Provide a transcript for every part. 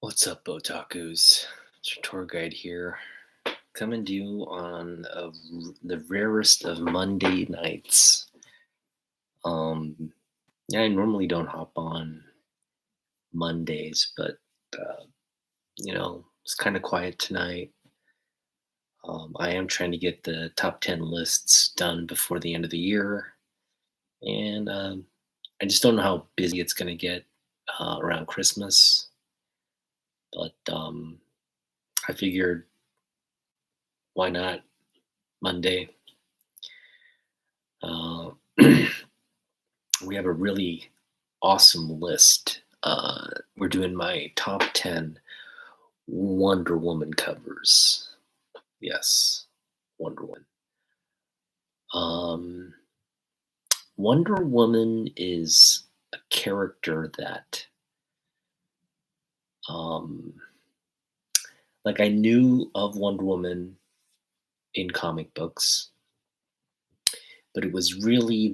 What's up, otakus? It's your tour guide here, coming to you on the rarest of Monday nights. Yeah, I normally don't hop on Mondays, but uh, it's kind of quiet tonight. I am trying to get the top 10 lists done before the end of the year, and I just don't know how busy it's going to get around Christmas. But I figured, why not Monday? Uh, we have a really awesome list. We're doing my top 10 Wonder Woman covers. Yes, Wonder Woman. Um, Wonder Woman is a character that, um, like, I knew of Wonder Woman in comic books, but it was really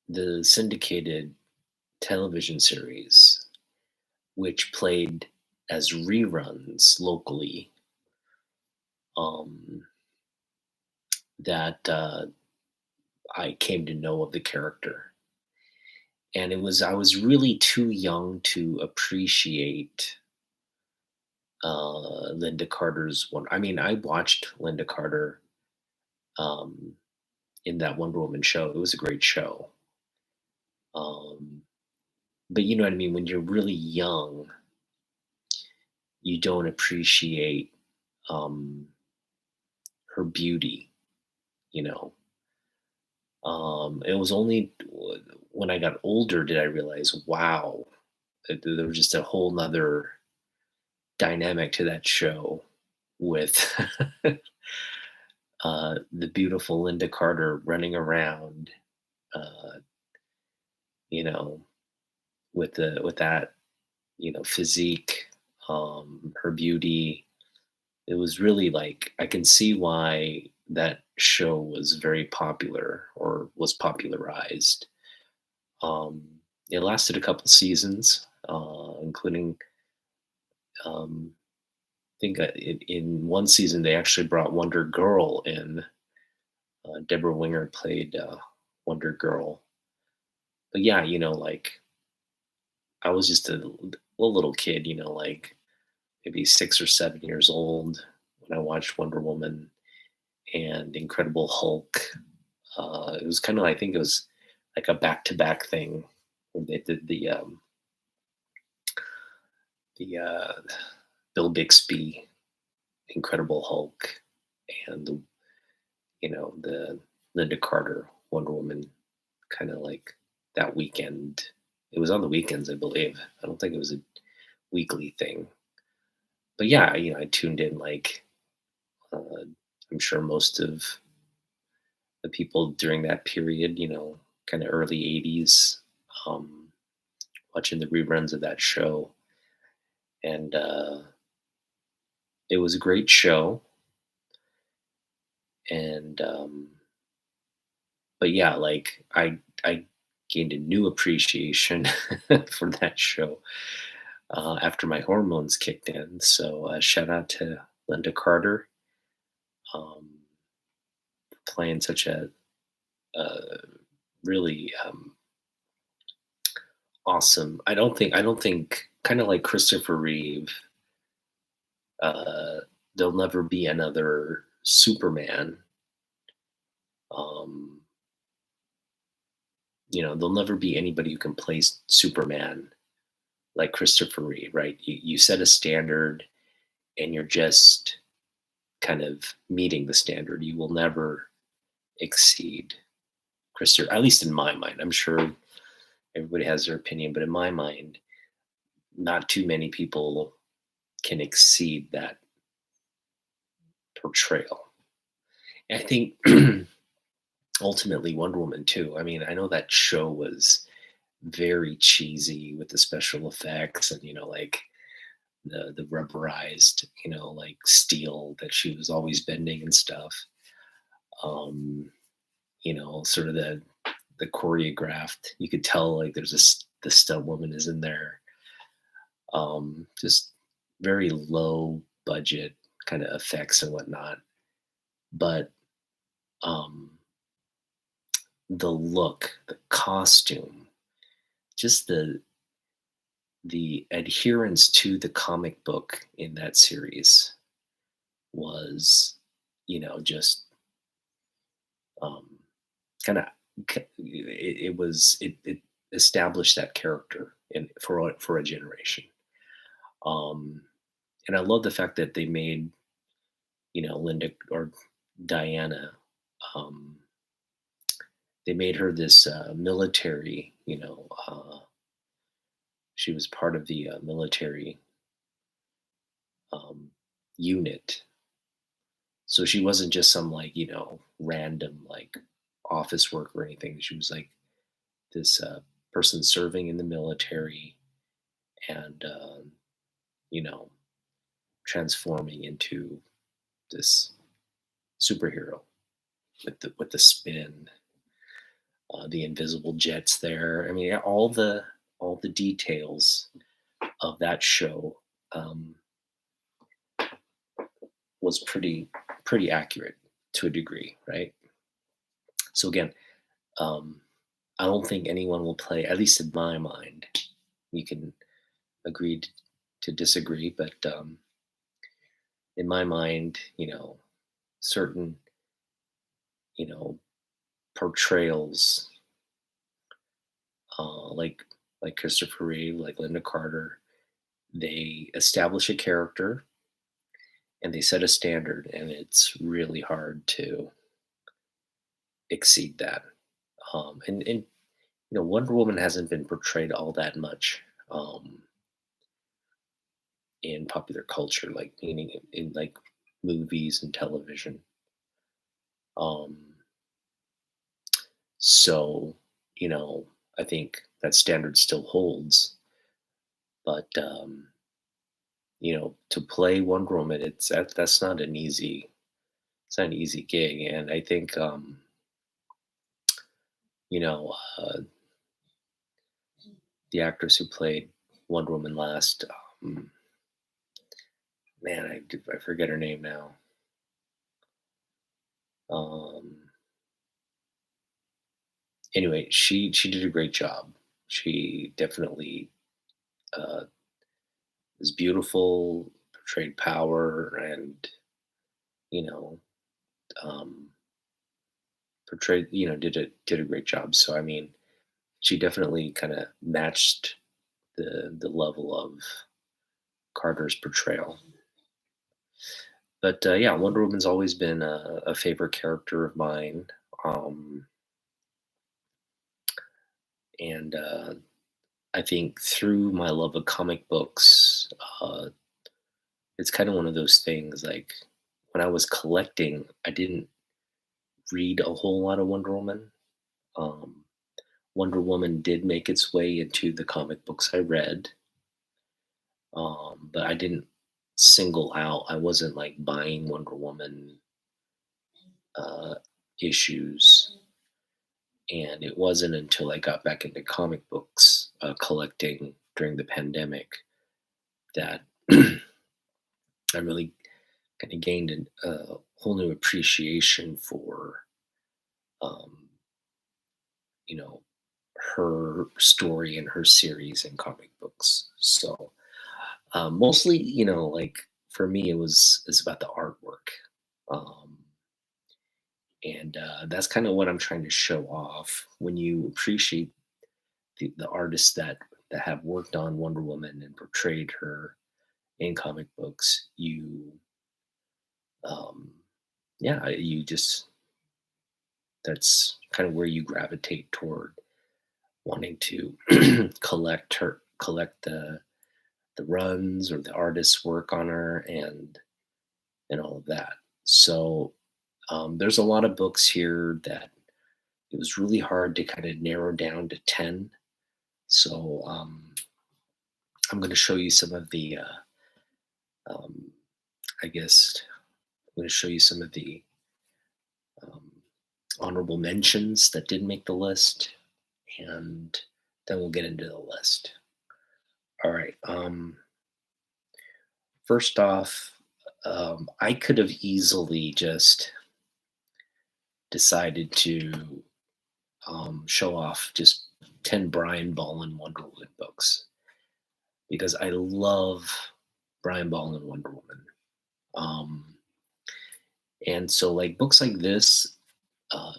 the syndicated television series, which played as reruns locally, um, that I came to know of the character. And I was really too young to appreciate Linda Carter's one. I mean, I watched Linda Carter um, in that Wonder Woman show. It was a great show. Um, but you know what I mean? When you're really young, you don't appreciate um, her beauty, you know. It was only when I got older did I realize, wow, there was just a whole nother dynamic to that show with the beautiful Linda Carter running around, uh, you know, with that physique, her beauty. It was really like I can see why that show was very popular or was popularized. Um, it lasted a couple seasons, including I think in one season they actually brought Wonder Girl in. Deborah Winger played Wonder Girl. But yeah, like I was just a little kid, like maybe 6 or 7 years old when I watched Wonder Woman and Incredible Hulk. It was kind of, I think it was like a back-to-back thing where they did the Bill Bixby Incredible Hulk and the Linda Carter Wonder Woman, kind of like that weekend. It was on the weekends, I believe. I don't think it was a weekly thing. But yeah, I tuned in like I'm sure most of the people during that period, kind of early '80s, um, watching the reruns of that show, and it was a great show. And but yeah, like I gained a new appreciation for that show after my hormones kicked in. So shout out to Linda Carter, um, playing such a really awesome. I don't think kind of like Christopher Reeve. Uh, there'll never be another Superman. Um, there'll never be anybody who can play Superman like Christopher Reeve, right? You set a standard and you're just kind of meeting the standard. You will never exceed Christopher, at least in my mind. I'm sure everybody has their opinion, but in my mind, not too many people can exceed that portrayal. And I think ultimately Wonder Woman too. I mean, I know that show was very cheesy with the special effects and like the rubberized, like steel that she was always bending and stuff. Um, sort of the choreographed. You could tell like there's this. the stunt woman is in there. Just very low budget kind of effects and whatnot. But um, the look, the costume, just the adherence to the comic book in that series was, just um, kind of it established that character in for a generation. Um, and I love the fact that they made Linda or Diana. Um, they made her this military. She was part of the military um, unit, so she wasn't just some like random like office work or anything. She was like this person serving in the military and you know transforming into this superhero with the spin, the invisible jets there. I mean, yeah, all the details of that show um, was pretty accurate to a degree, right? So again, um, I don't think anyone will play, at least in my mind. You can agree to disagree, but in my mind, certain you know portrayals, like Christopher Reeve, like Linda Carter, they establish a character and they set a standard, and it's really hard to exceed that. And Wonder Woman hasn't been portrayed all that much um, in popular culture, like meaning in like movies and television. Um, so I think that standard still holds, but to play Wonder Woman, that's not an easy it's not an easy gig, and I think you know uh, the actress who played Wonder Woman last, um, man, I forget her name now. Um, anyway, she did a great job. She definitely uh, was beautiful, portrayed power, and you know um, portrayed did a great job. So I mean, she definitely kind of matched the level of Carter's portrayal. But yeah, Wonder Woman's always been a favorite character of mine, um, and I think through my love of comic books, it's kind of one of those things. Like when I was collecting, I didn't read a whole lot of Wonder Woman. Um, Wonder Woman did make its way into the comic books I read, but I didn't single out. I wasn't like buying Wonder Woman uh, issues, and it wasn't until I got back into comic books collecting during the pandemic that I really kind of gained a whole new appreciation for, um, you know, her story and her series in comic books. So mostly, like for me, it's about the artwork. Um, and that's kind of what I'm trying to show off. When you appreciate the artists that have worked on Wonder Woman and portrayed her in comic books, um, you just that's kind of where you gravitate toward wanting to collect the runs or the artist's work on her and all of that. So there's a lot of books here that it was really hard to kind of narrow down to 10. So I'm going to show you some of the, um, I guess, I'm going to show you some of the um, honorable mentions that did make the list and Then we'll get into the list. All right. First off, I could have easily just decided to show off just 10 Brian Bolland Wonder Woman books because I love Brian Bolland Wonder Woman. Um, and so, like, books like this uh,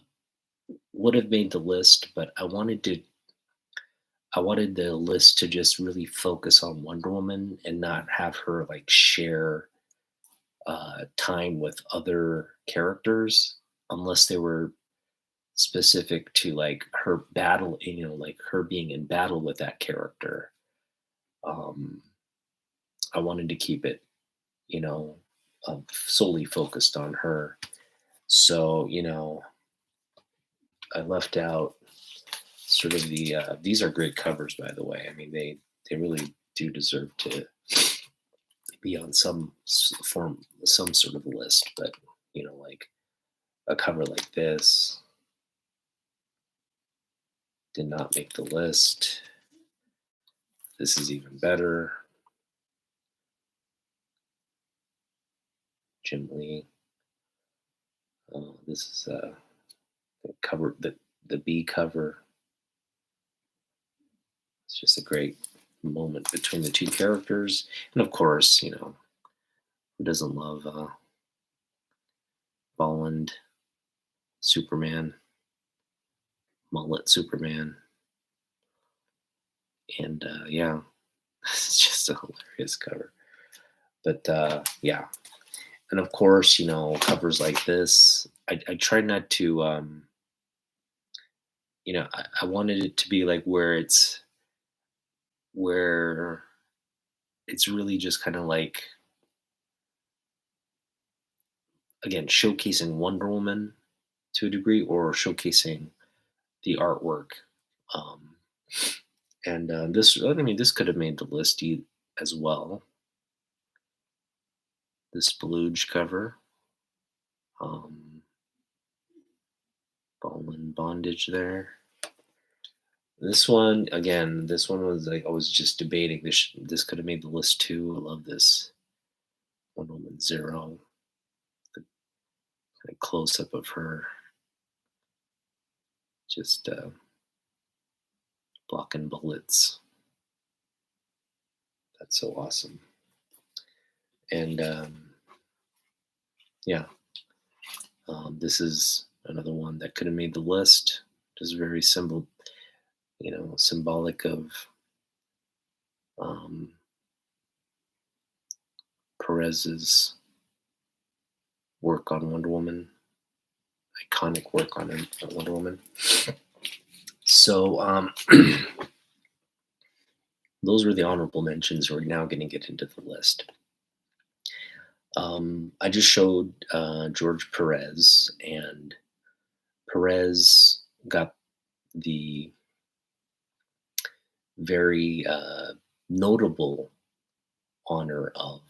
would have made the list, but I wanted the list to just really focus on Wonder Woman and not have her like share time with other characters unless they were specific to like her battle, like her being in battle with that character. Um, I wanted to keep it, you know, solely focused on her. So, I left out sort of these are great covers, by the way. I mean, they really do deserve to be on some sort of list, but like a cover like this did not make the list. This is even better. Jim Lee. This is the cover, the B cover. It's just a great moment between the two characters, and of course, who doesn't love Bolland Superman, mullet Superman, and yeah, it's just a hilarious cover. But yeah, and of course, covers like this, I try not to, I wanted it to be like where it's really just kind of like, again, showcasing Wonder Woman to a degree, or showcasing the artwork. Um, and I mean, this could have made the list as well. This Beluge cover, ball and bondage there. This one, again, this one was like, I was just debating. This could have made the list too. I love this Wonder Woman Zero, the kind of close up of her, just blocking bullets. That's so awesome. And yeah, this is another one that could have made the list. Just very symbolic of um, Perez's work on Wonder Woman, iconic work on Wonder Woman. So those were the honorable mentions. We're now going to get into the list. I just showed George Perez, and Perez got the very notable honor of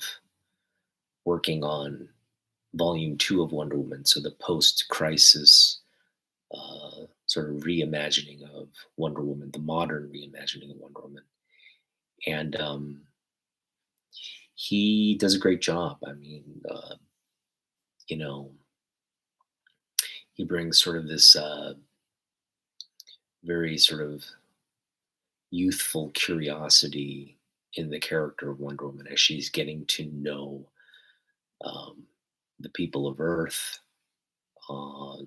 working on Volume 2 of Wonder Woman, so the post-crisis sort of reimagining of Wonder Woman, the modern reimagining of Wonder Woman. And he does a great job. I mean, you know, he brings sort of this very sort of youthful curiosity in the character of Wonder Woman as she's getting to know um, the people of Earth. Uh,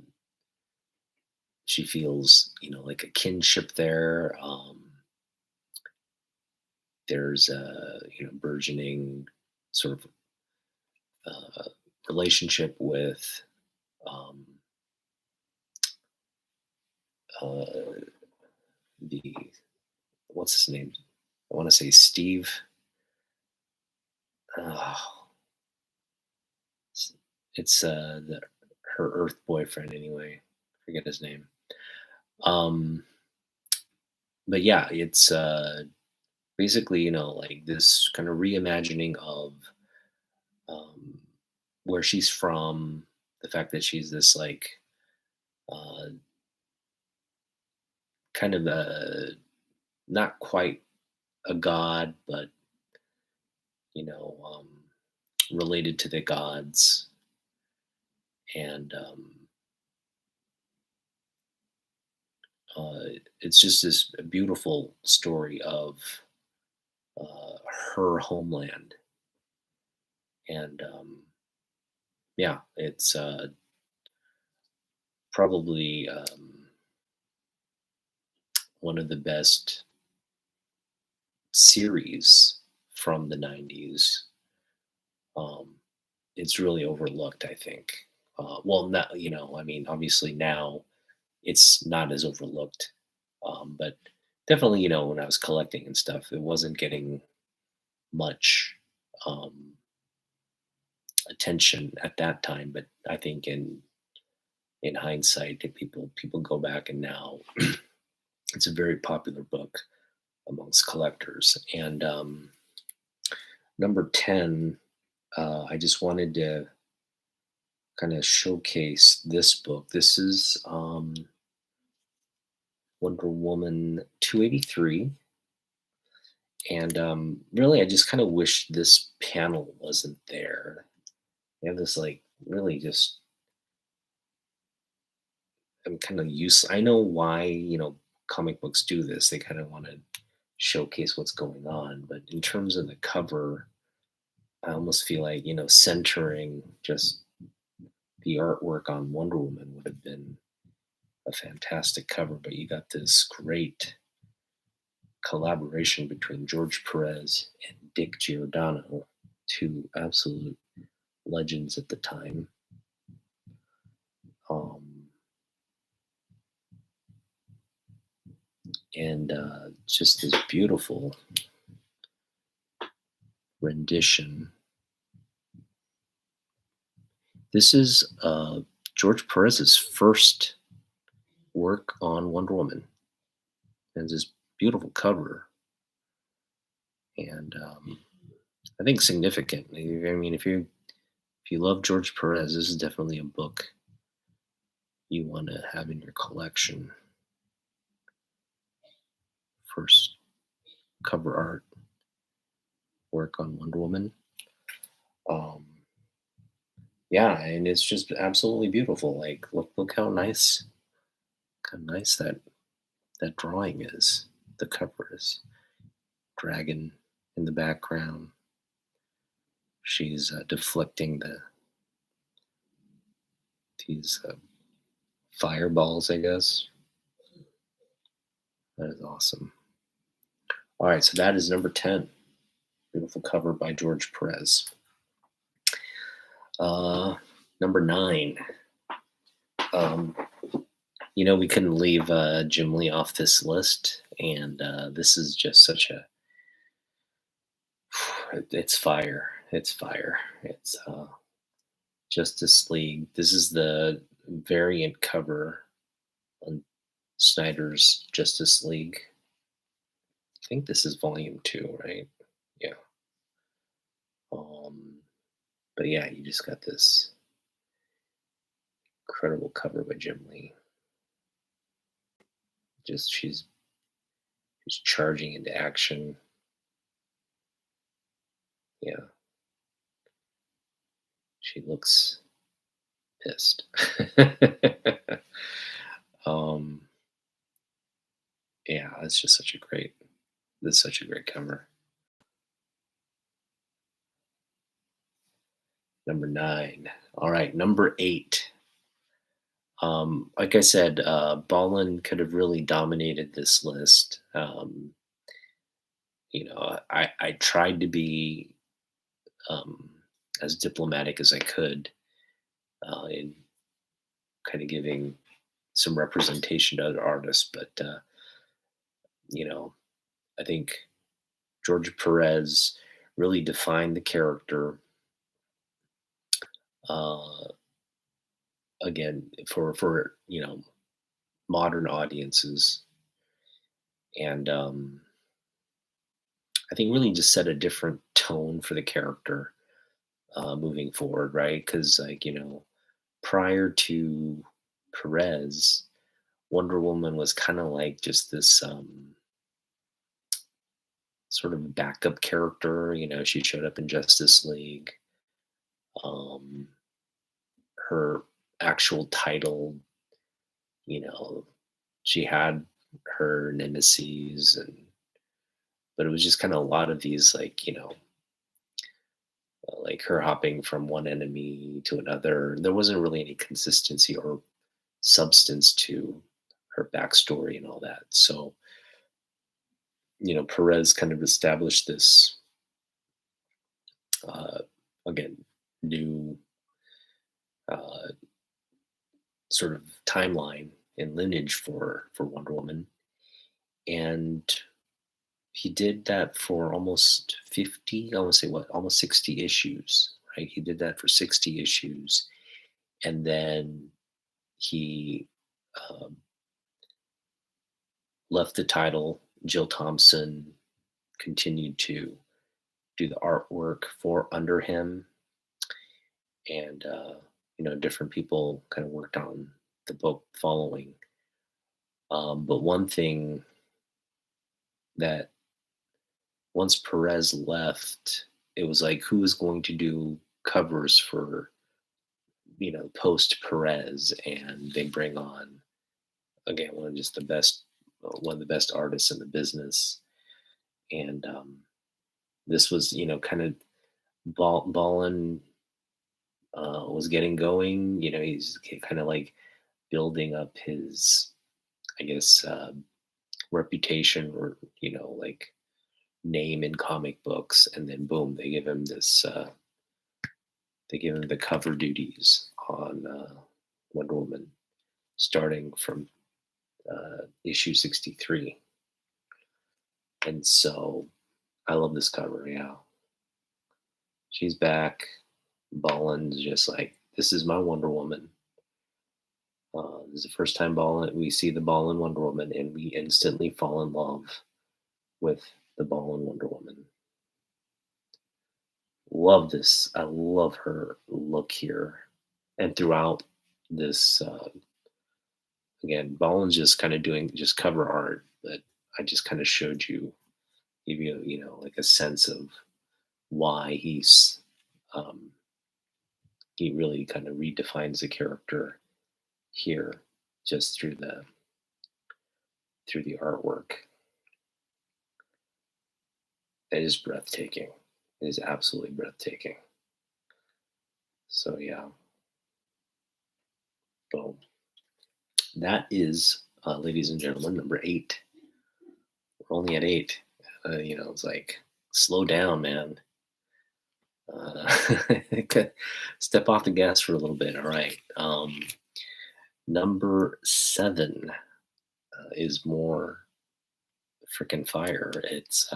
she feels, like a kinship there. There's a burgeoning sort of relationship with um, uh, the what's his name? I want to say Steve. Oh, it's her Earth boyfriend anyway. Forget his name. Um, but yeah, it's basically like this kind of reimagining of um, where she's from, the fact that she's this like uh, kind of a not quite a god, but you know, related to the gods, and uh, it's just this beautiful story of uh, her homeland, and yeah, it's probably one of the best series from the '90s. Um, it's really overlooked, I think. Well, not I mean, obviously now it's not as overlooked, but definitely, when I was collecting and stuff, it wasn't getting much um, attention at that time. But I think in hindsight, if people go back and now it's a very popular book amongst collectors. And number 10, I just wanted to kind of showcase this book. This is Wonder Woman 283. And really, I just kind of wish this panel wasn't there. They have this, like, really just, I'm kind of used. I know why, comic books do this. They kind of want to showcase what's going on. But in terms of the cover, I almost feel like, centering just the artwork on Wonder Woman would have been a fantastic cover. But you got this great collaboration between George Perez and Dick Giordano, two absolute legends at the time. Um, and just this beautiful rendition. This is George Perez's first work on Wonder Woman, and this beautiful cover. And I think significant. I mean, if you love George Perez, this is definitely a book you want to have in your collection. First cover art work on Wonder Woman. Um, yeah, and it's just absolutely beautiful. Like, look how nice that drawing is. The cover is dragon in the background. She's deflecting these fireballs, I guess. That is awesome. All right, so that is number 10. Beautiful cover by George Perez. Number 9. Um, we couldn't leave Jim Lee off this list, and this is just such a. It's fire. It's fire. It's Justice League. This is the variant cover on Snyder's Justice League. I think this is volume 2, right? Yeah. Um, but yeah, you just got this incredible cover by Jim Lee. Just she's charging into action. Yeah, she looks pissed. um, yeah, it's just such a great cover. Number 9. All right, number 8. Like I said, Ballin could have really dominated this list. I tried to be um, as diplomatic as I could in kind of giving some representation to other artists, but you know, I think George Perez really defined the character. Uh, Again, for modern audiences, and I think really just set a different tone for the character moving forward, right? Because prior to Perez, Wonder Woman was kind of like just this. sort of a backup character. She showed up in Justice League. Um, her actual title, you know, she had her nemesis, but it was just kind of a lot of these, like, like her hopping from one enemy to another. There wasn't really any consistency or substance to her backstory and all that. So, Perez kind of established this, uh, again, new uh, sort of timeline and lineage for Wonder Woman, and he did that for almost 50. I want to say what, almost 60 issues, right? He did that for 60 issues, and then he um, left the title. Jill Thompson continued to do the artwork for under him, and different people kind of worked on the book following. But one thing that once Perez left, it was like, who is going to do covers for post Perez? And they bring on, again, one of the best artists in the business, and this was kind of Ballin was getting going. He's kind of like building up his, I guess, reputation, or like name in comic books, and then boom, they give him this. They give him the cover duties on Wonder Woman, starting from issue 63, and so I love this cover. Yeah, she's back. Ballin's just like, this is my Wonder Woman. This is the first time we see the Ballin Wonder Woman, and we instantly fall in love with the Ballin Wonder Woman. Love this. I love her look here, and throughout this. Again, Ballin's just kind of doing just cover art, but I just kind of showed you, give you, like a sense of why um, he really kind of redefines the character here, just through the artwork. It is breathtaking. It is absolutely breathtaking. So yeah, boom. That is, ladies and gentlemen, number 8. We're only at 8. It's like, slow down, man. Step off the gas for a little bit. All right. Number 7 is more freaking fire. It's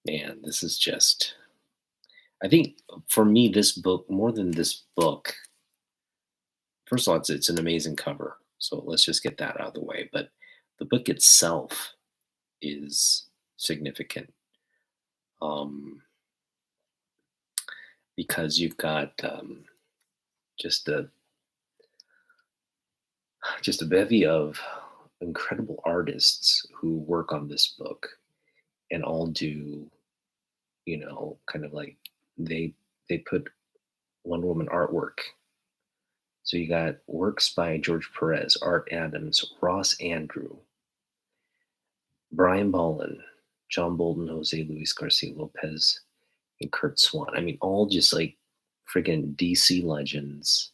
man, this is just. I think for me, this book, more than this book. First of all, it's an amazing cover. So let's just get that out of the way. But the book itself is significant, because you've got just a just a bevy of incredible artists who work on this book, and all do, kind of like, they put Wonder Woman artwork. So you got works by George Perez, Art Adams, Ross Andrew, Brian Bolland, John Bolton, Jose Luis Garcia Lopez, and Kurt Swan. I mean, all just like friggin' DC legends,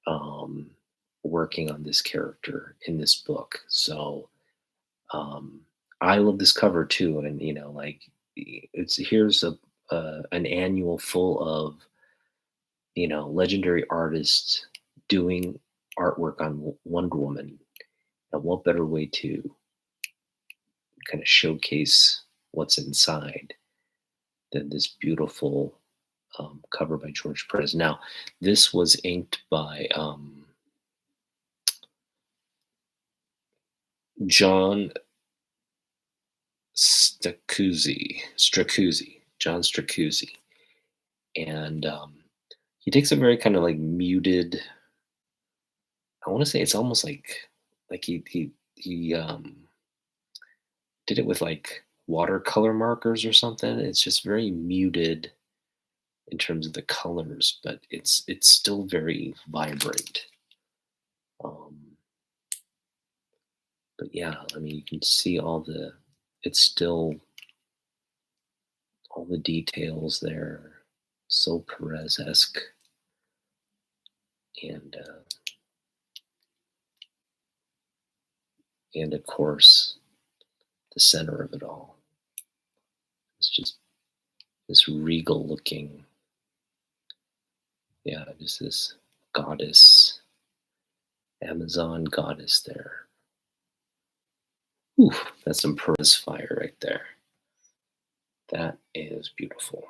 um, working on this character in this book. So um, I love this cover too, and like, here's an annual full of legendary artists doing artwork on Wonder Woman. And what better way to kind of showcase what's inside than this beautiful cover by George Perez? Now, this was inked by John John Stracuzzi, and he takes a very kind of like muted. I want to say it's almost like he did it with like watercolor markers or something. It's just very muted in terms of the colors, but it's still very vibrant. Um, but yeah, I mean, you can see it's still all the details there, so Perez-esque, and and of course the center of it all. It's just this regal looking, yeah, just this goddess, Amazon goddess there. Ooh, that's some Perez fire right there. That is beautiful.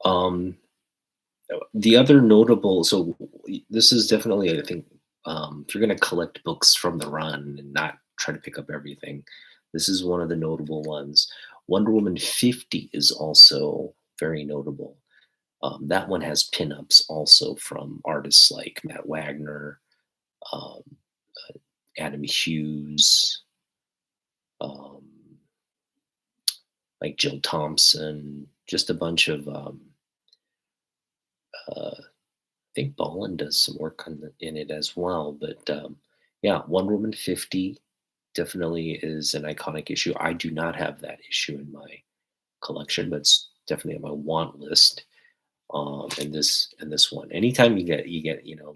Um, the other notable, so this is definitely, I think, if you're going to collect books from the run and not try to pick up everything, this is one of the notable ones. Wonder Woman 50 is also very notable. That one has pinups also from artists like Matt Wagner, um, Adam Hughes, um, like Jill Thompson, just a bunch of, I think Bolin does some work in it as well. But yeah, Wonder Woman 50 definitely is an iconic issue. I do not have that issue in my collection, but it's definitely on my want list. And this one, anytime you get,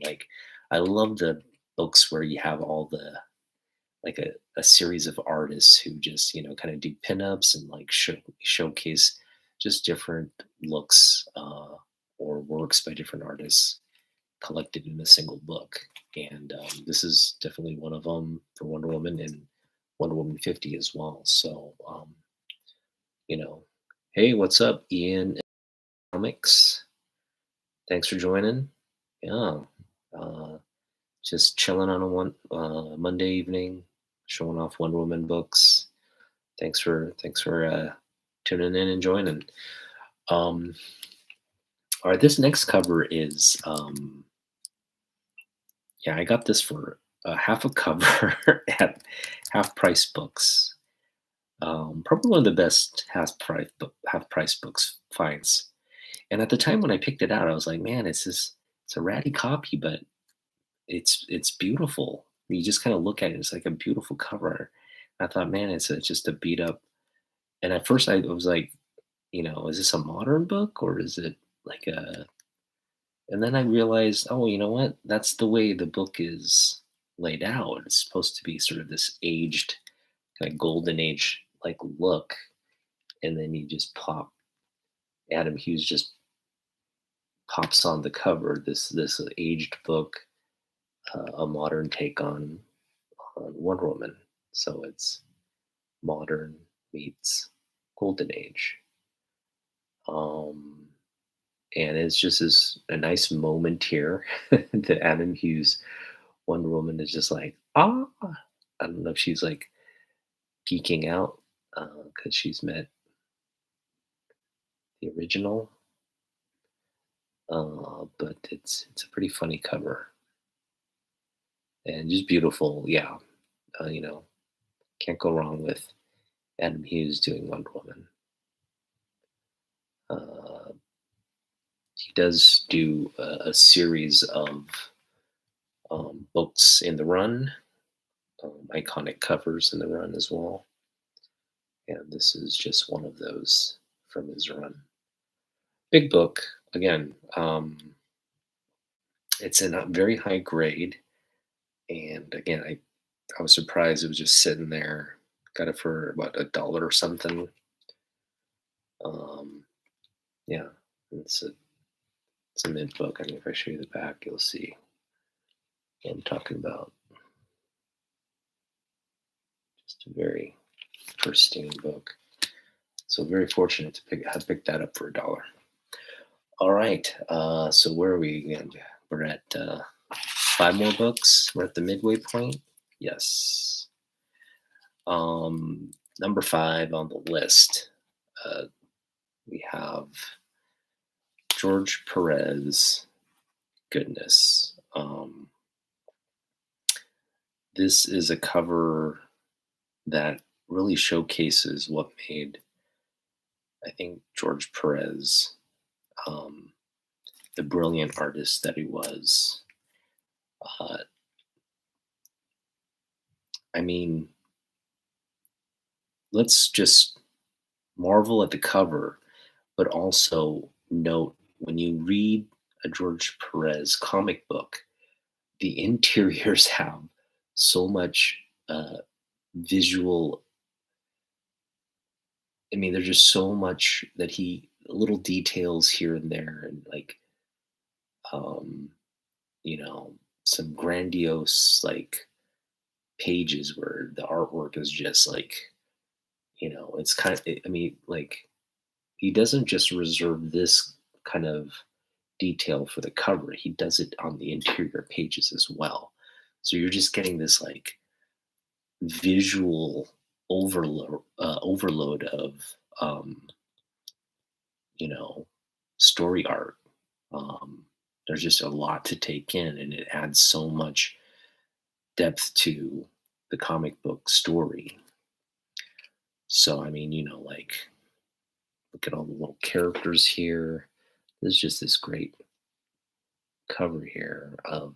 like, I love the books where you have all the, like, a series of artists who just, kind of do pinups and like showcase just different looks, or works by different artists collected in a single book. And this is definitely one of them for Wonder Woman, and Wonder Woman 50 as well. So, you know, hey, what's up, Ian Comics? Thanks for joining. Yeah, uh, just chilling on a Monday evening, showing off Wonder Woman books. Thanks for tuning in and joining. Um, all right, this next cover is, yeah, I got this for half a cover at Half Price Books. Probably one of the best half price books finds. And at the time when I picked it out, I was like, man, it's a ratty copy, but it's beautiful. You just kind of look at it; it's like a beautiful cover. I thought, man, it's just a beat up. And at first, I was like, is this a modern book or is it like a? And then I realized, oh, you know what? That's the way the book is laid out. It's supposed to be sort of this aged, kind of golden age like look, and then you just pop. Adam Hughes just pops on the cover. This aged book, a modern take on Wonder Woman. So it's modern meets golden age. Um, and it's just a nice moment here that Adam Hughes Wonder Woman is just like, ah. I don't know if she's like geeking out because she's met the original, but it's a pretty funny cover and just beautiful. Yeah, you know, can't go wrong with Adam Hughes doing Wonder Woman. Uh, he does do a series of books in the run, iconic covers in the run as well. And this is just one of those from his run. Big book, again. It's in a very high grade. And again, I was surprised it was just sitting there. Got it for about $1 or something. Um, yeah, it's a mint book. I mean, if I show you the back, you'll see what I'm talking about. Just a very pristine book. So very fortunate to have picked that up for $1. All right. So where are we again? We're at 5 more books. We're at the midway point. Yes. Number 5 on the list. We have George Perez. Goodness. This is a cover that really showcases what made, I think, George Perez um, the brilliant artist that he was. Uh, I mean, let's just marvel at the cover, but also note when you read a George Perez comic book, the interiors have so much visual. I mean, there's just so much that he little details here and there, and like um, you know, some grandiose like pages where the artwork is just like, it's kind of. I mean, like he doesn't just reserve this kind of detail for the cover. He does it on the interior pages as well. So you're just getting this like visual overload of um, you know story art. There's just a lot to take in, and it adds so much depth to the comic book story. So I mean, like look at all the little characters here. There's just this great cover here of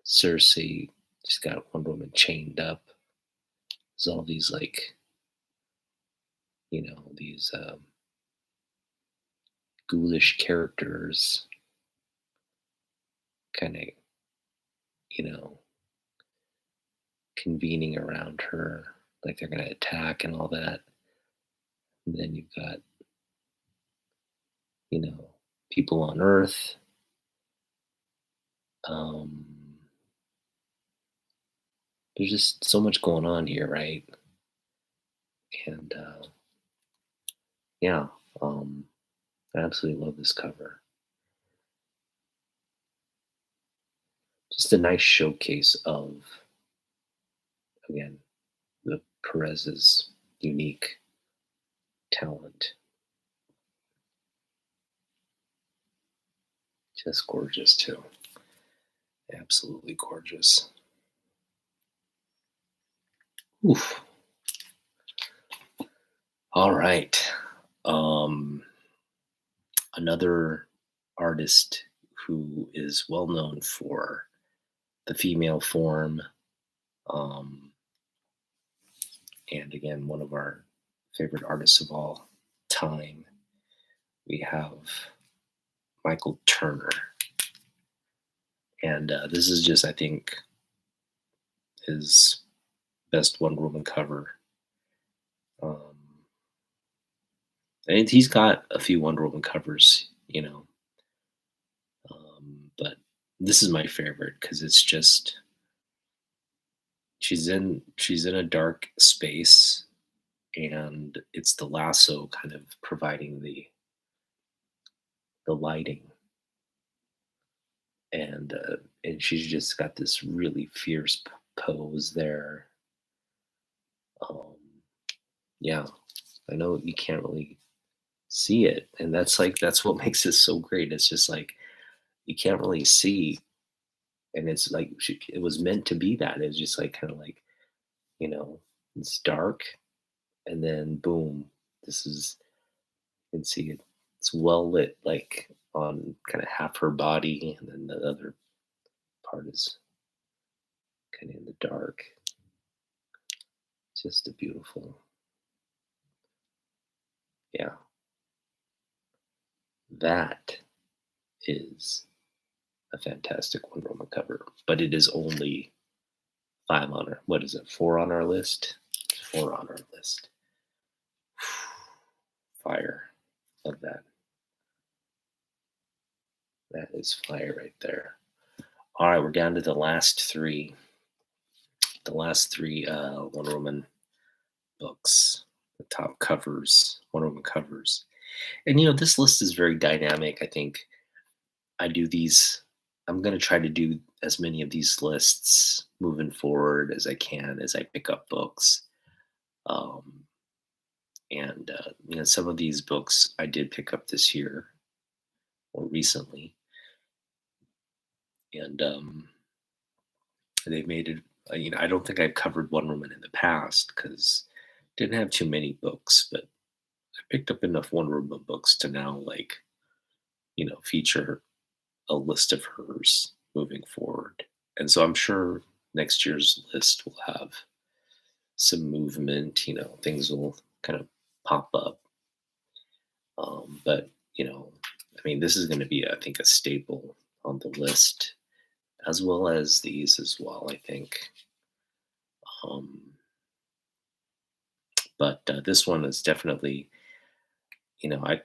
Cersei. She's got Wonder Woman chained up. There's all these like, these ghoulish characters kind of, you know, convening around her, like they're gonna attack and all that. And then you've got, you know, people on Earth. Um, there's just so much going on here, right? And yeah, um, I absolutely love this cover. Just a nice showcase of, again, the Perez's unique talent. Just gorgeous too. Absolutely gorgeous. Oof. All right. Um, another artist who is well known for the female form, um, and again, one of our favorite artists of all time. We have Michael Turner, and this is just, I think, his best Wonder Woman cover. Um, and he's got a few Wonder Woman covers, but this is my favorite because it's just she's in a dark space, and it's the lasso kind of providing the lighting, and she's just got this really fierce pose there. Um, yeah, I know you can't really see it, and that's what makes it so great. It's just like you can't really see, and it's like it was meant to be that. It's just like kind of like, you know, it's dark, and then boom, this is you can see it. It's well lit, like on kind of half her body, and then the other part is kind of in the dark. Just a beautiful, yeah. That is a fantastic Wonder Woman cover, but it is only five on our. What is it? Four on our list. Four on our list. Fire. Love that. That is fire right there. All right, we're down to the last three. The last three Wonder Woman books, the top covers, Wonder Woman covers. And this list is very dynamic. I think I do these. I'm going to try to do as many of these lists moving forward as I can as I pick up books. Um, and some of these books I did pick up this year or recently, and they've made it I don't think I've covered Wonder Woman in the past because didn't have too many books, but I picked up enough Wonder Woman books to now like feature a list of hers moving forward. And so I'm sure next year's list will have some movement. Things will kind of pop up. But I mean, this is going to be, I think, a staple on the list, as well as these as well. I think. Um, but this one is definitely, you know, I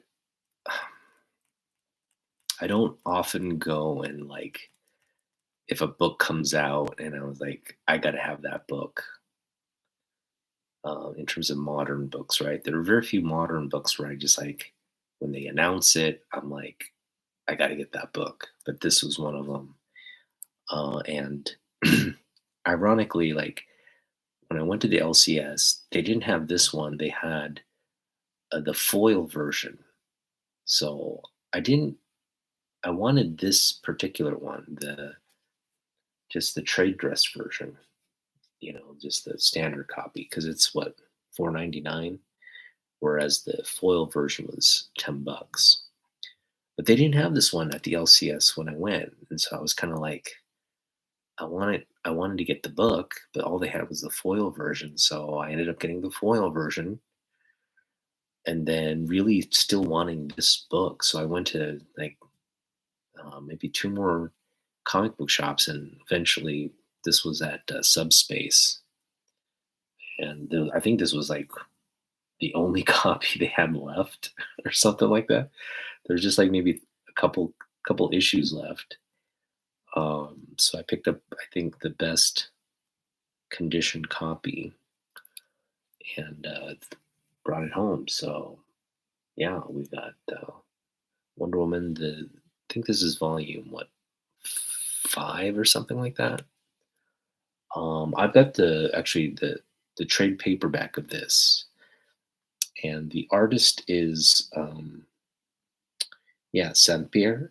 I don't often go and like if a book comes out and I was like, I got to have that book. In terms of modern books, right? There are very few modern books where I just like when they announce it, I'm like, I got to get that book. But this was one of them. And ironically, like when I went to the LCS, they didn't have this one. They had the foil version. So I didn't. I wanted this particular one, the just the trade dress version. Just the standard copy because it's what 4.99, whereas the foil version was $10. But they didn't have this one at the LCS when I went, and so I was kind of like, I wanted to get the book, but all they had was the foil version. So I ended up getting the foil version, and then really still wanting this book. So I went to like maybe two more comic book shops, and eventually this was at Subspace, and I think this was like the only copy they had left, or something like that. There's just like maybe a couple issues left. So I picked up, I think, the best condition copy and brought it home. So yeah, we got Wonder Woman. I think this is volume what 5 or something like that. I've got the trade paperback of this, and the artist is yeah, Saint Pierre.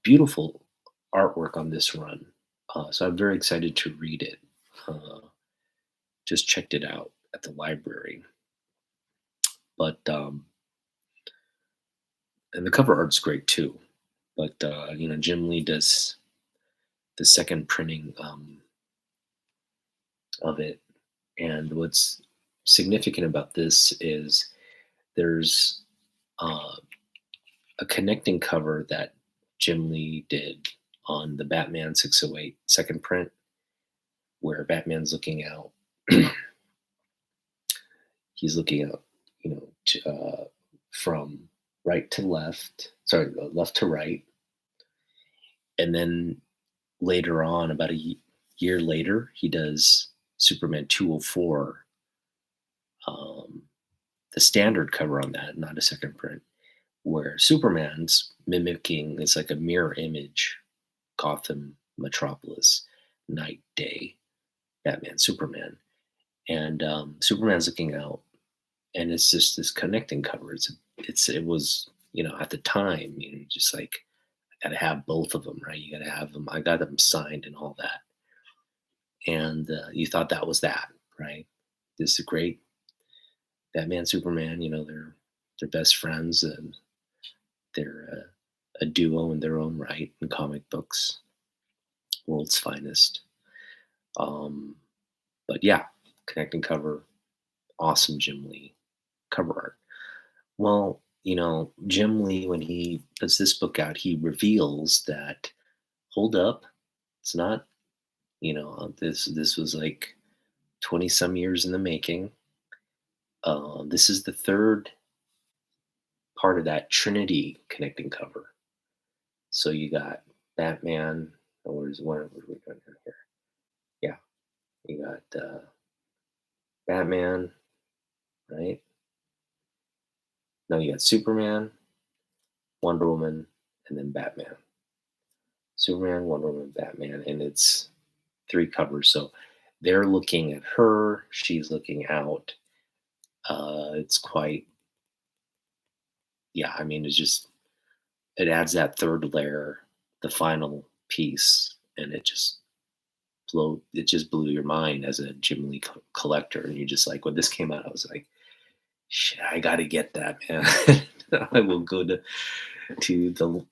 Beautiful artwork on this run. So I'm very excited to read it. Uh, just checked it out at the library. But and the cover art's great too. But Jim Lee does the second printing of it, and what's significant about this is there's uh, a connecting cover that Jim Lee did on the Batman 608 second print, where Batman's looking out. He's looking out, from right to left, sorry, left to right. And then later on, about a year later, he does Superman 204, um, the standard cover on that, not a second print, where Superman's mimicking, it's like a mirror image, Gotham, Metropolis, night, day, Batman, Superman. And Superman's looking out, and it's just this connecting cover. It was at the time just like I gotta have both of them, right? You gotta have them. I got them signed and all that, and you thought that was that, right? This is great. Batman, Superman. They're best friends, and they're a duo in their own right in comic books, world's finest. Um, but yeah, connecting cover, awesome Jim Lee cover art. Well, Jim Lee, when he puts this book out, he reveals that, hold up, it's not, this was like 20 some years in the making. This is the third part of that Trinity connecting cover. So you got Batman, where's one of we going here? Yeah, you got Batman, right? No, you got Superman, Wonder Woman, and then Batman. Superman, Wonder Woman, Batman, and it's 3 covers. So they're looking at her, she's looking out. It's quite, yeah, I mean, it adds that third layer, the final piece, and it just it just blew your mind as a Jim Lee collector, and you just like when this came out, I was like, shit, I got to get that, man. I will go to the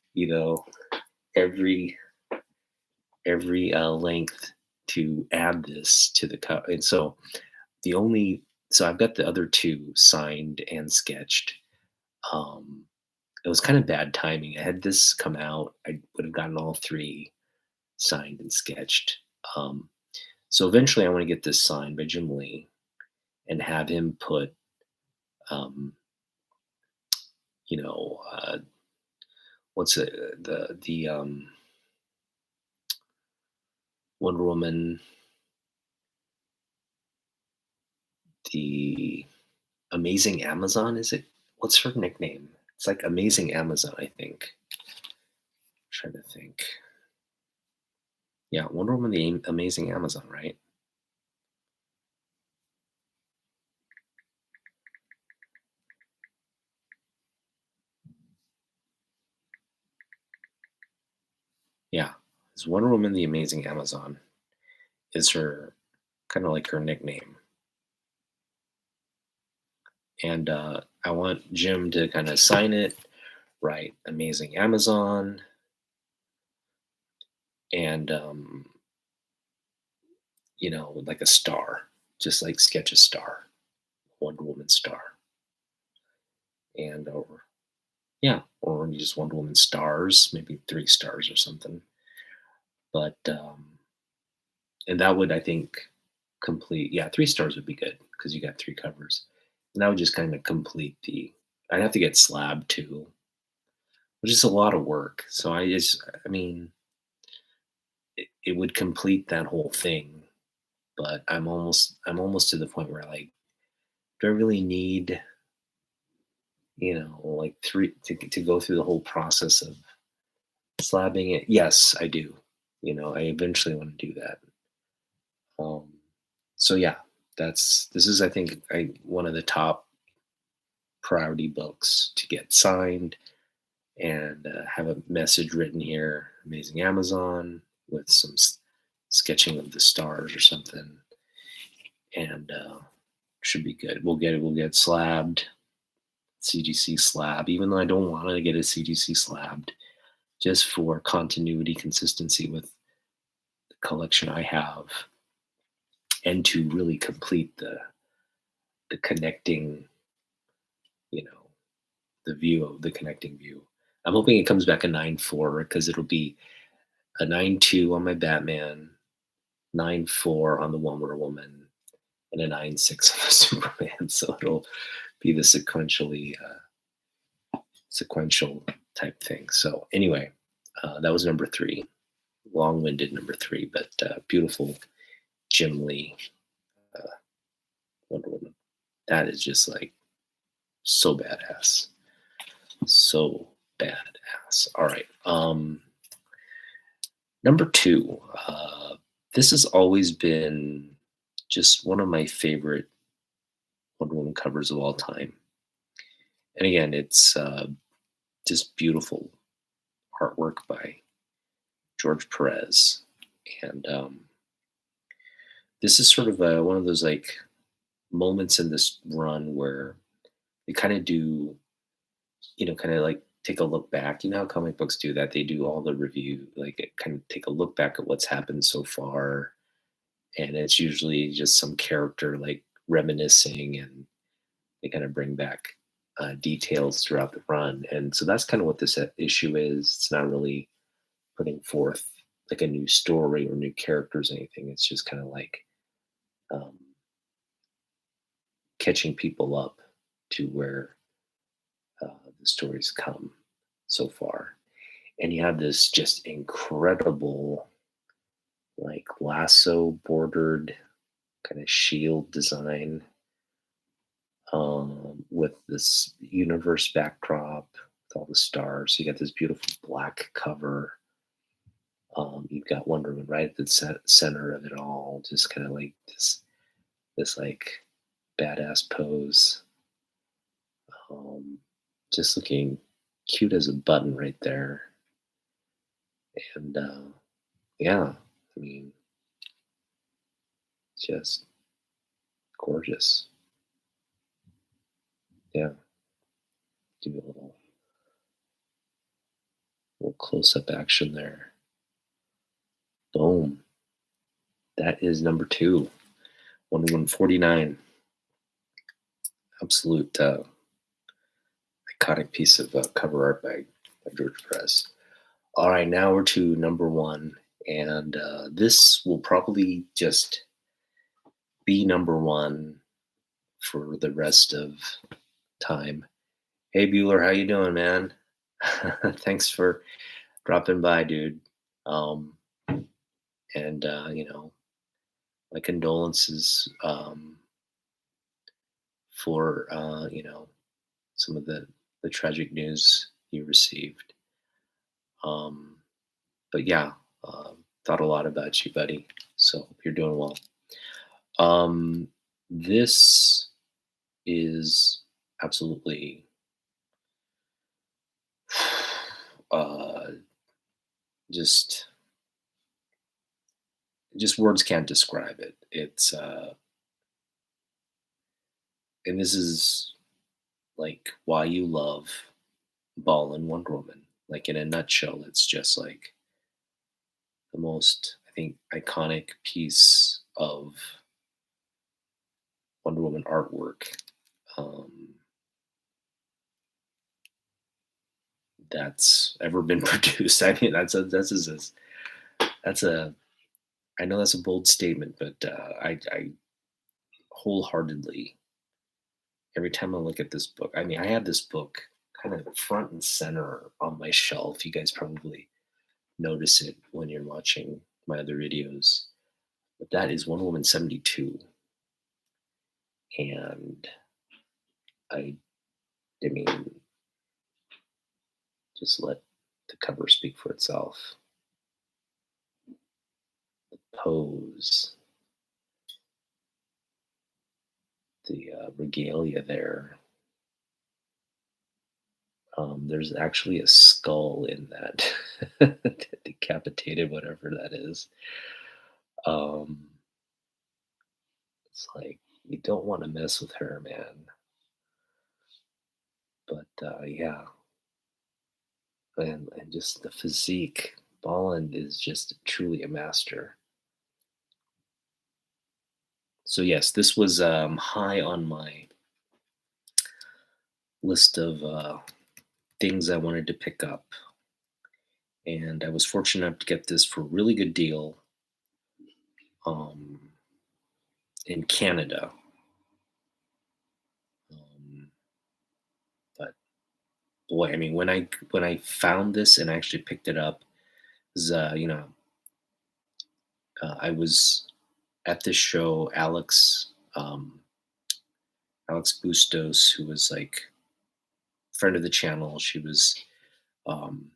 every length to add this to the cup. And so the only so I've got the other two signed and sketched. Um, it was kind of bad timing. I had this come out, I would have gotten all three signed and sketched. Um, so eventually, I want to get this signed by Jim Lee and have him put, um, what's it, the Wonder Woman, the Amazing Amazon, is it? What's her nickname? It's like Amazing Amazon, I think. Trying to think. Yeah, Wonder Woman, the Amazing Amazon, right? Yeah, it's Wonder Woman, the Amazing Amazon is her kind of like her nickname. And I want Jim to kind of sign it, write Amazing Amazon, and like a star, just like sketch a star, Wonder Woman star, and or yeah, or just Wonder Woman stars, maybe three stars or something. But and that would, I think, complete. Yeah, three stars would be good because you got three covers, and that would just kind of complete the. I'd have to get slab too, which is a lot of work. So I mean, it would complete that whole thing. But I'm almost to the point where like, do I really need, like three to go through the whole process of slabbing it? Yes, I do. I eventually want to do that. Um, so yeah, this is I think one of the top priority books to get signed and have a message written here. Amazing Amazon with some sketching of the stars or something, and should be good. We'll get slabbed, CGC slab, even though I don't want to get a CGC slabbed, just for continuity, consistency with the collection I have, and to really complete the connecting, you know, the view of the connecting view. I'm hoping it comes back a 9.4 because it'll be a 9.2 on my Batman, 9.4 on the Wonder Woman, and a 9.6 on the Superman. So it'll be the sequential type thing. So anyway, that was number three, long-winded number three, but beautiful Jim Lee uh, Wonder Woman. That is just like so badass, so badass. All right, number two. This has always been just one of my favorite Wonder Woman covers of all time. And again, it's just beautiful artwork by George Perez. And this is sort of one of those like moments in this run where they kind of do, kind of like take a look back. You know how comic books do that? They do all the review, like kind of take a look back at what's happened so far. And it's usually just some character like reminiscing, and they kind of bring back details throughout the run. And so that's kind of what this issue is. It's not really putting forth like a new story or new characters or anything. It's just kind of like um, catching people up to where the stories come so far. And you have this just incredible, like lasso bordered kind of shield design with this universe backdrop with all the stars. So you got this beautiful black cover. You've got Wonder Woman right at the center of it all, just kind of like this like badass pose. Um, just looking cute as a button right there. And yeah, I mean, just gorgeous. Yeah, give you a little close up action there. Boom. That is number two. 149. Absolute iconic piece of cover art by George Press. All right, now we're to number one. And this will probably just be number one for the rest of time. Hey Bueller, how you doing, man? Thanks for dropping by, dude. Um, and my condolences for some of the tragic news you received. Um, but yeah, thought a lot about you, buddy. So hope you're doing well. Um, this is absolutely uh, just words can't describe it. It's and this is like why you love Ball and Wonder Woman. Like in a nutshell, it's just like the most, I think, iconic piece of Wonder Woman artwork um, that's ever been produced. I mean, that's a I know that's a bold statement, but I wholeheartedly every time I look at this book. I mean, I have this book kind of front and center on my shelf. You guys probably notice it when you're watching my other videos. But that is Wonder Woman 72, and I I mean, just let the cover speak for itself. Pose, the regalia there. There's actually a skull in that decapitated, whatever that is. Um, it's like you don't want to mess with her, man. But yeah, and just the physique. Bolland is just truly a master. So yes, this was high on my list of things I wanted to pick up, and I was fortunate enough to get this for a really good deal um, in Canada. Um, but boy, I mean, when I found this and I actually picked it up, 'cause, I was at this show. Alex Bustos, who was like friend of the channel, she was um,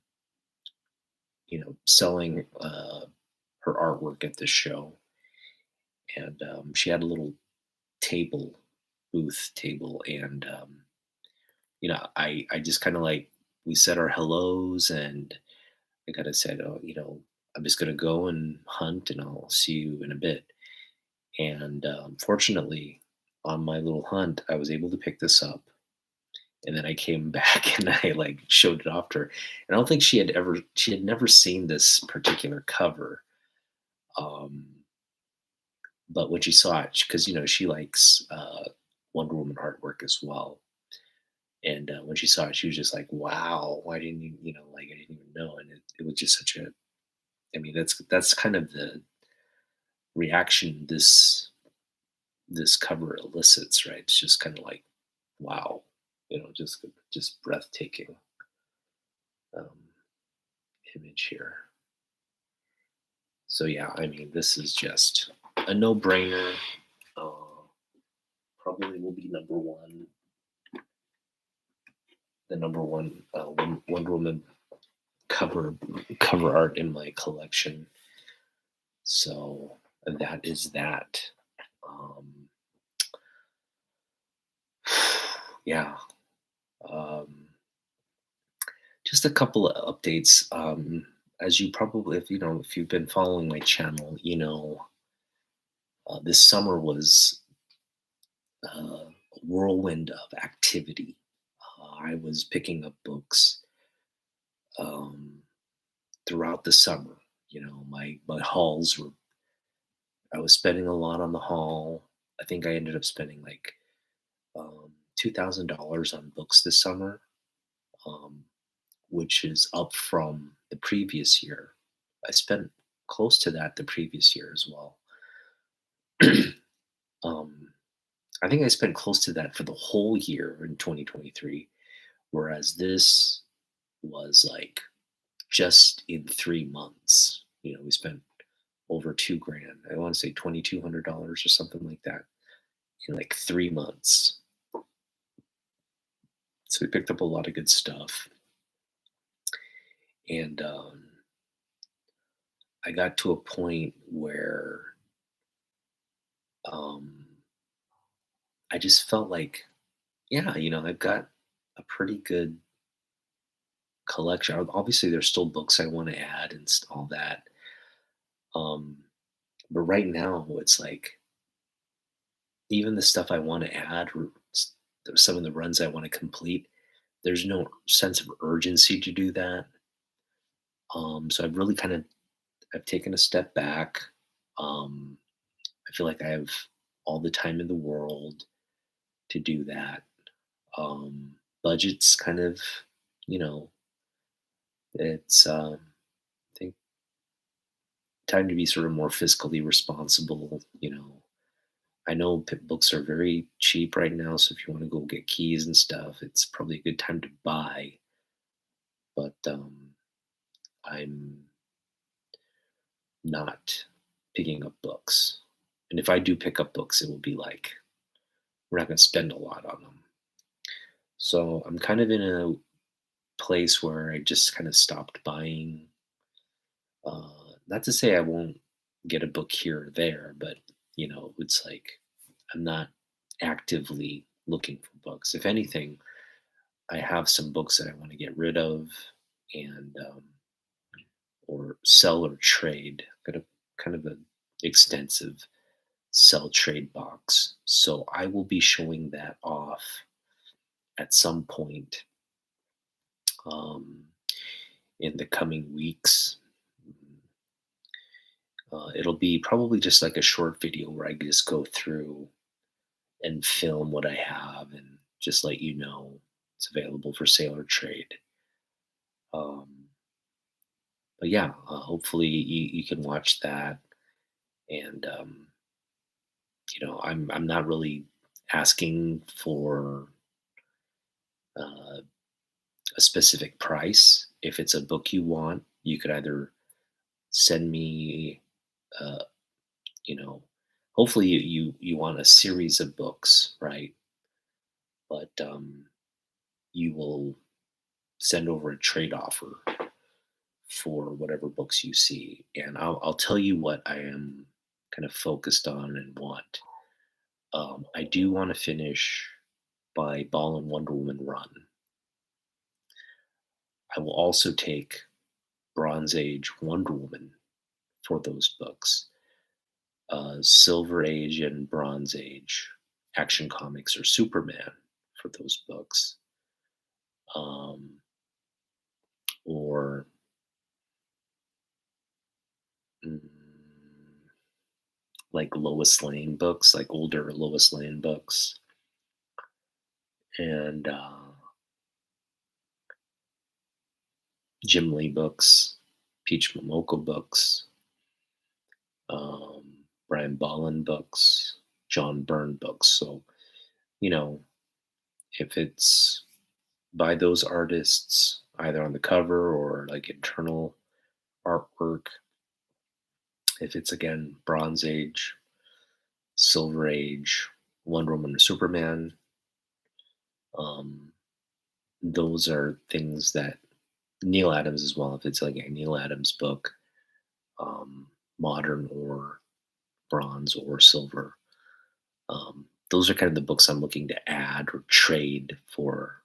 selling her artwork at this show, and she had a little table, booth table, and I just kind of like we said our hellos, and I kind of said, oh, I'm just gonna go and hunt, and I'll see you in a bit. And fortunately, on my little hunt, I was able to pick this up, and then I came back and I like showed it off to her. And I don't think she had never seen this particular cover. Um, but when she saw it, because she likes Wonder Woman artwork as well. And when she saw it, she was just like, "Wow, why didn't you, like I didn't even know." And it was just such a, I mean, that's kind of the reaction this cover elicits, right? It's just kind of like, wow, just breathtaking um, image here. So yeah, I mean, this is just a no-brainer. Uh, Probably will be number one, the number one Wonder Woman cover cover art in my collection. So that is that. Um, yeah. Um, just a couple of updates. As you probably, if you've been following my channel, This summer was a whirlwind of activity. I was picking up books um, throughout the summer. My hauls were. I was spending a lot on the haul. I think I ended up spending like $2,000 on books this summer, um, which is up from the previous year. I spent close to that the previous year as well. um, I think I spent close to that for the whole year in 2023, whereas this was like just in 3 months. We spent over 2 grand. I want to say $2,200 or something like that in like 3 months. So we picked up a lot of good stuff, and I got to a point where um, I just felt like, yeah, I've got a pretty good collection. Obviously, there's still books I want to add and all that. Um, but right now, it's like even the stuff I want to add, or some of the runs I want to complete, there's no sense of urgency to do that. So I've taken a step back. Um, I feel like I have all the time in the world to do that. Budget's kind of, you know, it's I think time to be sort of more fiscally responsible. I know books are very cheap right now, so if you want to go get keys and stuff, it's probably a good time to buy. But I'm not picking up books, and if I do pick up books, it will be like we're not going to spend a lot on them. So I'm kind of in a place where I just kind of stopped buying. Not to say I won't get a book here or there, but it's like I'm not actively looking for books. If anything, I have some books that I want to get rid of and or sell or trade. Got a kind of an extensive sell trade box, so I will be showing that off at some point um, in the coming weeks. It'll be probably just like a short video where I just go through and film what I have and just let you know it's available for sale or trade. Um, but yeah, hopefully you can watch that. And I'm not really asking for uh, a specific price. If it's a book you want, you could either send me, uh, you know, hopefully you want a series of books, right? But you will send over a trade offer for whatever books you see, and I'll tell you what I am kind of focused on and want. I do want to finish by Ball and Wonder Woman Run. I will also take Bronze Age Wonder Woman for those books. Silver Age and Bronze Age Action Comics or Superman for those books. Um, or mm, like Lois Lane books, like older Lois Lane books, and Jim Lee books, Peach Momoko books, Brian Bolland books, John Byrne books. So, you know, if it's by those artists, either on the cover or like internal artwork, if it's again Bronze Age, Silver Age, Wonder Woman or Superman, um, those are things that Neil Adams as well. If it's like a Neil Adams book, modern or bronze or silver, those are kind of the books I'm looking to add or trade for.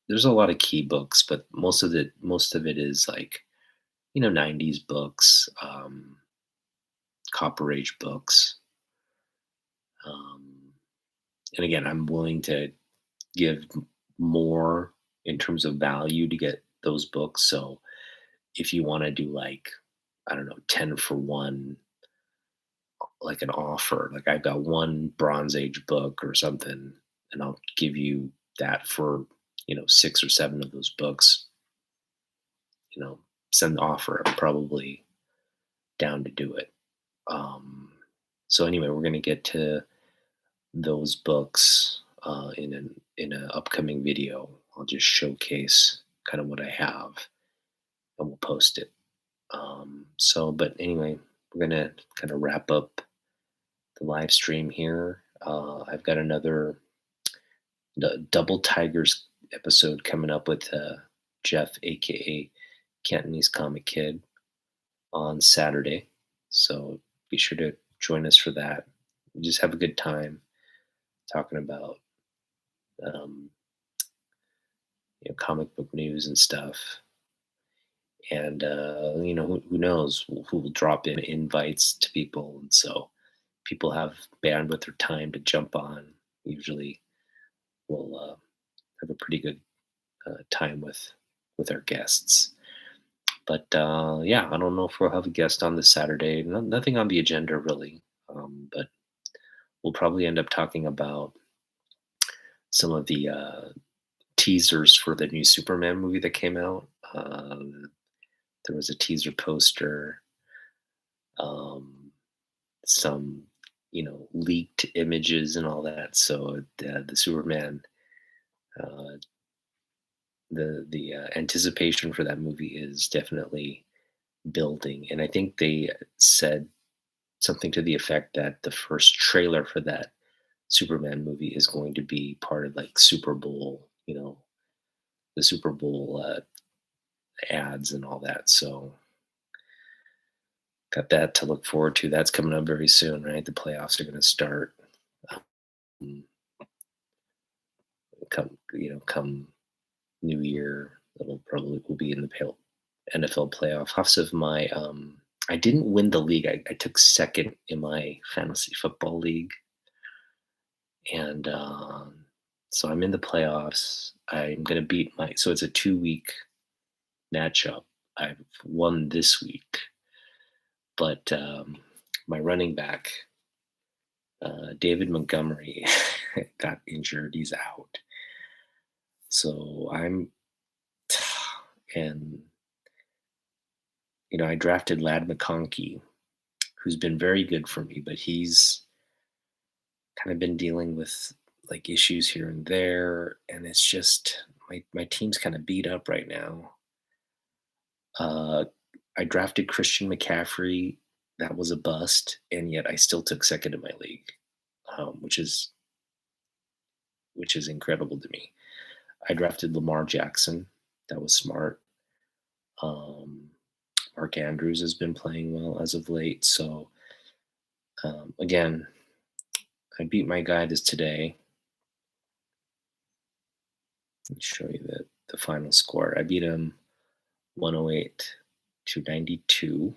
There's a lot of key books, but most of it is like 90s books, Copper Age books. Um, and again, I'm willing to give more in terms of value to get those books. So if you want to do like, I don't know, 10 for one, like an offer, like I've got one Bronze Age book or something, and I'll give you that for, 6 or 7 of those books, you know, send the offer. I'm probably down to do it. Um, so anyway, we're going to get to those books in an upcoming video. I'll just showcase kind of what I have, and we'll post it. But anyway, we're gonna kind of wrap up the live stream here. I've got another Double Tigers episode coming up with Jeff, aka Cantonese Comic Kid, on Saturday. So be sure to join us for that. We just have a good time talking about um, comic book news and stuff. And who knows who will drop in invites to people, and so people have bandwidth or time to jump on. Usually, we'll have a pretty good time with our guests. But yeah, I don't know if we'll have a guest on this Saturday. Nothing on the agenda really, but we'll probably end up talking about some of the teasers for the new Superman movie that came out. There was a teaser poster, um, some leaked images and all that. So the Superman, uh, the anticipation for that movie is definitely building, and I think they said something to the effect that the first trailer for that Superman movie is going to be part of like Super Bowl, the Super Bowl ads and all that. So got that to look forward to. That's coming up very soon, right? The playoffs are going to start. Um, come New Year. It'll probably will be in the NFL playoffs of my. I didn't win the league. I took second in my fantasy football league, and so I'm in the playoffs. I'm going to beat my. So it's a 2-week matchup. I've won this week, but my running back, David Montgomery, got injured. He's out. So and I drafted Lad McConkey, who's been very good for me, but he's kind of been dealing with like issues here and there, and it's just my team's kind of beat up right now. I drafted Christian McCaffrey. That was a bust, and yet I still took second in my league, which is incredible to me. I drafted Lamar Jackson. That was smart. Um, Mark Andrews has been playing well as of late. So again, I beat my guy today. Let me show you the final score. I beat him 108 to 92.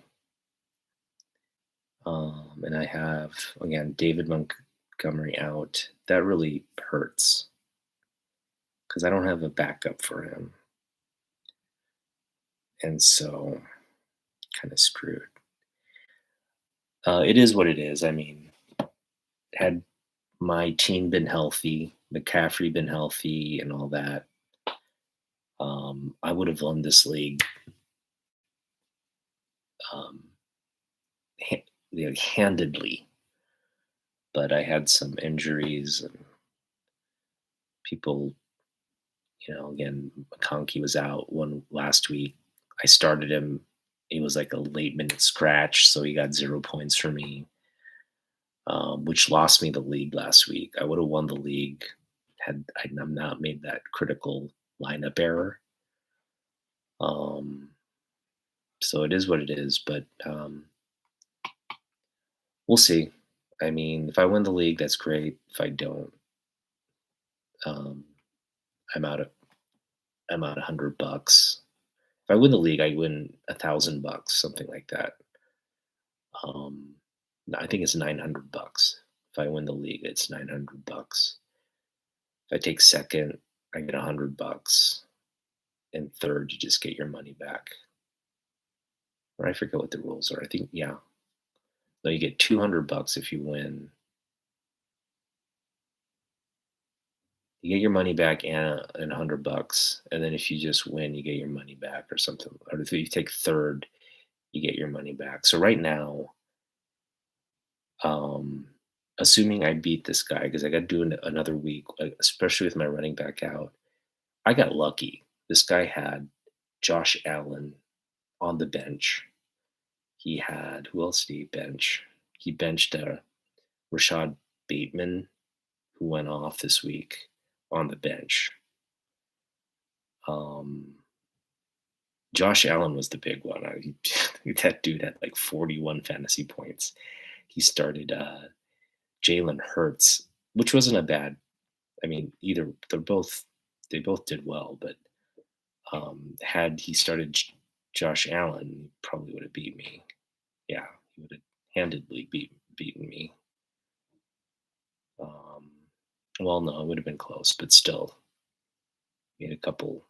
And I have, again, David Montgomery out. That really hurts because I don't have a backup for him. And so, kind of screwed. It is what it is. I mean, had my team been healthy, McCaffrey been healthy, and all that, I would have won this league um, handedly. But I had some injuries and people, again, McConkey was out one last week. I started him. He was like a late minute scratch, so he got 0 points for me, which lost me the league last week. I would have won the league had I not made that critical lineup error. So it is what it is, but we'll see. I mean, if I win the league, that's great. If I don't, um, I'm out of $100. If I win the league, I win $1,000, something like that. Um, I think it's $900. If I win the league, it's $900. If I take second, I get $100, and third, you just get your money back. Or I forget what the rules are. I think, yeah, no, you get $200 if you win. You get your money back and $100, and then if you just win, you get your money back or something. Or if you take third, you get your money back. So right now, um, assuming I beat this guy because I got to do another week, especially with my running back out, I got lucky. This guy had Josh Allen on the bench. He had who else did he bench? He benched Rashad Bateman, who went off this week on the bench. Um, Josh Allen was the big one. That dude had like 41 fantasy points. He started Jalen Hurts, which wasn't a bad. I mean, they both did well, but had he started Josh Allen, he probably would have beat me. Yeah, he would have handedly beaten me. Um, well, no, it would have been close, but still, made a couple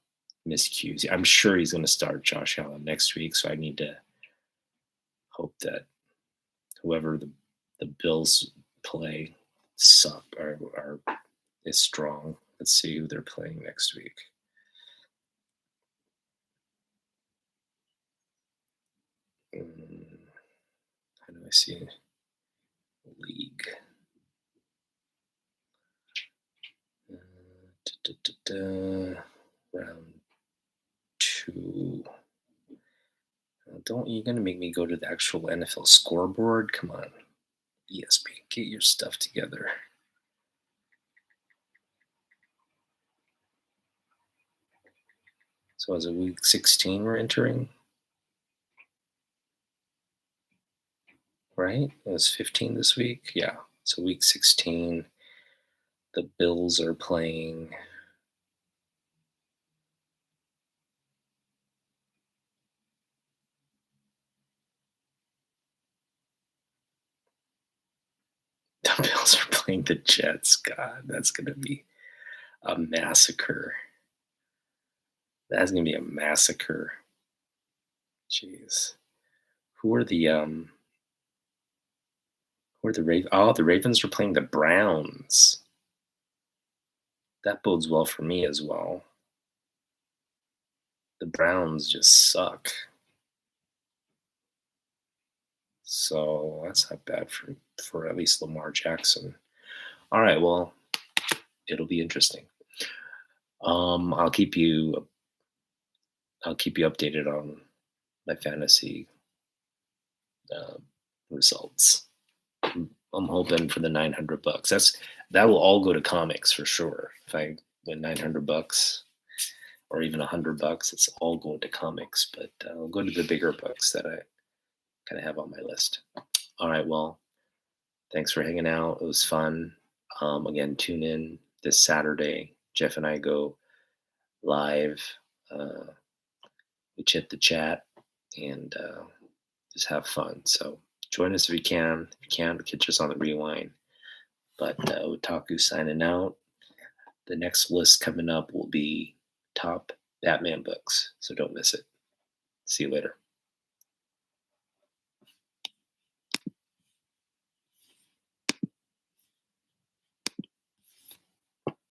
miscues. I'm sure he's going to start Josh Allen next week, so I need to hope that whoever the Bills play suck or is strong. Let's see who they're playing next week. How do I see league? Round 2. You're gonna make me go to the actual NFL scoreboard? Come on, ESPN, get your stuff together. So is it week 16 we're entering? Right? It was 15 this week? Yeah. So week 16, the Bills are playing. The Bills are playing the Jets. God, that's gonna be a massacre. That's gonna be a massacre. Jeez. Who are the Ravens? Oh, the Ravens are playing the Browns. That bodes well for me as well. The Browns just suck. So that's not bad for at least Lamar Jackson. All right, well, it'll be interesting. I'll keep you updated on my fantasy uh, results. I'm hoping for the $900. That will all go to comics for sure. If I win $900 or even $100, it's all going to comics. But I'll go to the bigger books that I kind of have on my list. All right, well, thanks for hanging out. It was fun. Again, tune in this Saturday. Jeff and I go live. We chit the chat and just have fun. So join us if you can. If you can't, catch us on the rewind. But Otaku signing out. The next list coming up will be top Batman books. So don't miss it. See you later.